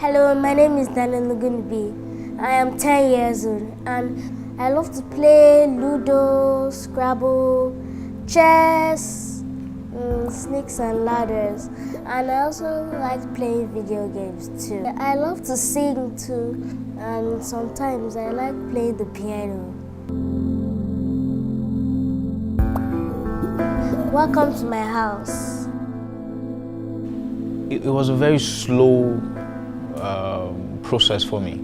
Hello, my name is Ogunnubi. I am 10 years old and I love to play Ludo, Scrabble, chess, snakes and ladders, and I also like playing video games too. I love to sing too, and sometimes I like playing the piano. Welcome to my house. It was a very slow process for me.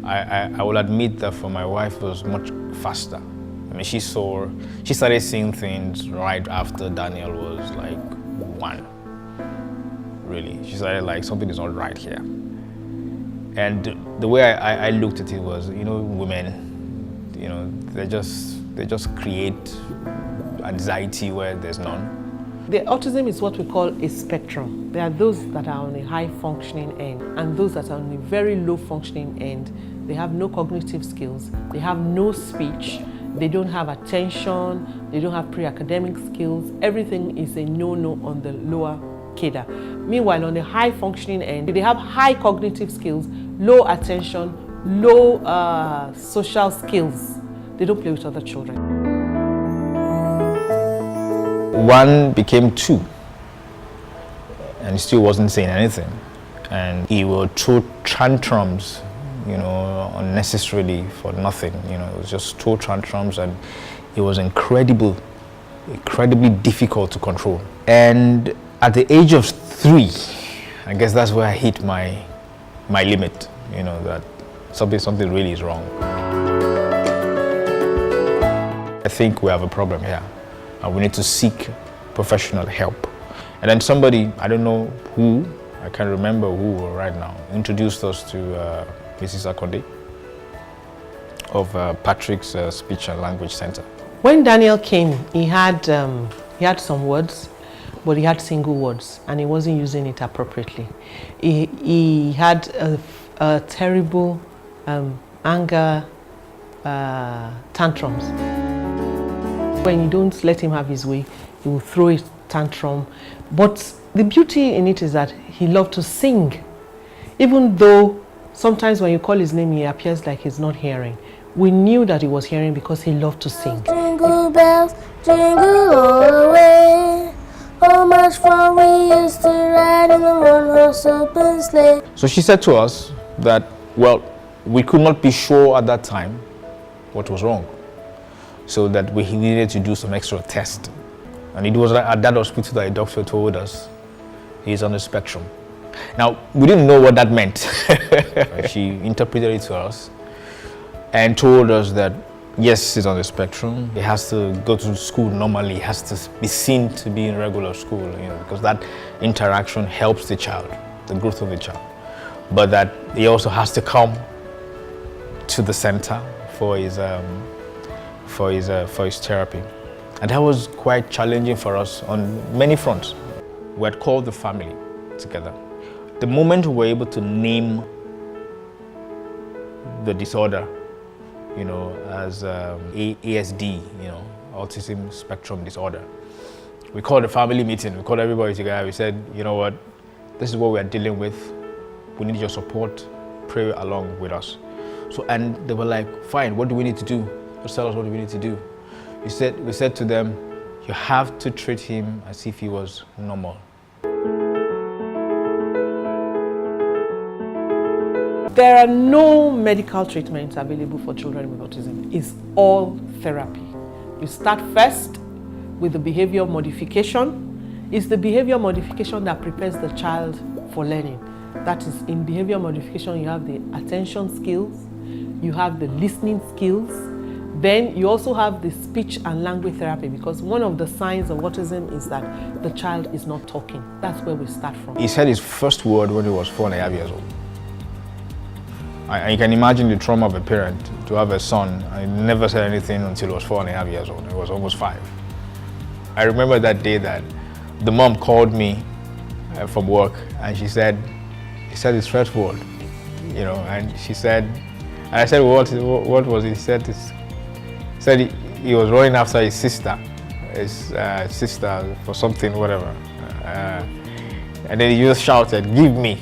I will admit that for my wife it was much faster. I mean, she started seeing things right after Daniel was like 1. Really, she started like, something is not right here. And the way I looked at it was, women, they just create anxiety where there's none. The autism is what we call a spectrum. There are those that are on a high functioning end and those that are on a very low functioning end. They have no cognitive skills, they have no speech, they don't have attention, they don't have pre-academic skills. Everything is a no-no on the lower cadre. Meanwhile, on the high functioning end, they have high cognitive skills, low attention, low social skills. They don't play with other children. 1 became 2, and he still wasn't saying anything. And he would throw tantrums, unnecessarily for nothing. It was just throw tantrums, and it was incredibly difficult to control. And at the age of 3, I guess that's where I hit my limit. That something really is wrong. I think we have a problem here. And we need to seek professional help. And then somebody, I don't know who, I can't remember who right now, introduced us to Mrs. Akonde of Patrick's Speech and Language Center. When Daniel came, he had some words, but he had single words, and he wasn't using it appropriately. He had a terrible anger tantrums. When you don't let him have his way, he will throw a tantrum. But the beauty in it is that he loved to sing. Even though sometimes when you call his name, he appears like he's not hearing. We knew that he was hearing because he loved to sing. Jingle bells, jingle all the way. How much fun we used to ride in the one-horse open sleigh. So she said to us that, well, we could not be sure at that time what was wrong. So that we needed to do some extra test. And it was at that hospital that a doctor told us he's on the spectrum. Now, we didn't know what that meant. She interpreted it to us and told us that, yes, he's on the spectrum. He has to go to school normally. He has to be seen to be in regular school, because that interaction helps the child, the growth of the child. But that he also has to come to the center for his therapy. And that was quite challenging for us on many fronts. We had called the family together. The moment we were able to name the disorder, as ASD, Autism Spectrum Disorder, we called a family meeting. We called everybody together. We said, you know what, this is what we are dealing with. We need your support. Pray along with us. And they were like, fine, what do we need to do? Just tell us what we need to do. We said to them, you have to treat him as if he was normal. There are no medical treatments available for children with autism. It's all therapy. You start first with the behavior modification. It's the behavior modification that prepares the child for learning. That is, in behavior modification, you have the attention skills, you have the listening skills, then you also have the speech and language therapy, because one of the signs of autism is that the child is not talking. That's where we start from. He said his first word when he was 4.5 years old. And you can imagine the trauma of a parent to have a son and never said anything until he was 4.5 years old. He was almost 5. I remember that day that the mom called me from work, and he said his first word, and she said, and I said, what was it? He said he was running after his sister for something, whatever. And then he just shouted, "Give me."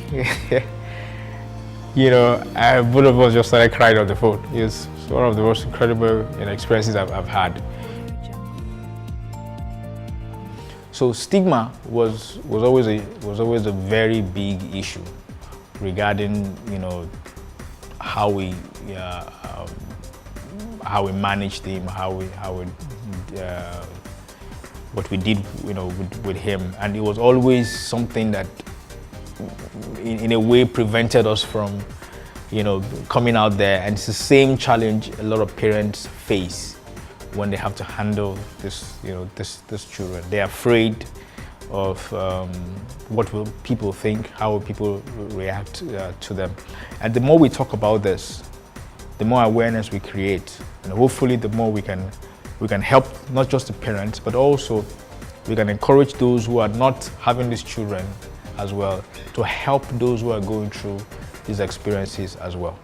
both of us just started crying on the phone. It's one of the most incredible experiences I've had. So stigma was always a very big issue regarding how we managed him, what we did with him, and it was always something that in a way prevented us from coming out there. And it's the same challenge a lot of parents face when they have to handle this children. They're afraid of what will people think, how will people react to them. And the more we talk about this, the more awareness we create, and hopefully the more we can help not just the parents, but also we can encourage those who are not having these children as well to help those who are going through these experiences as well.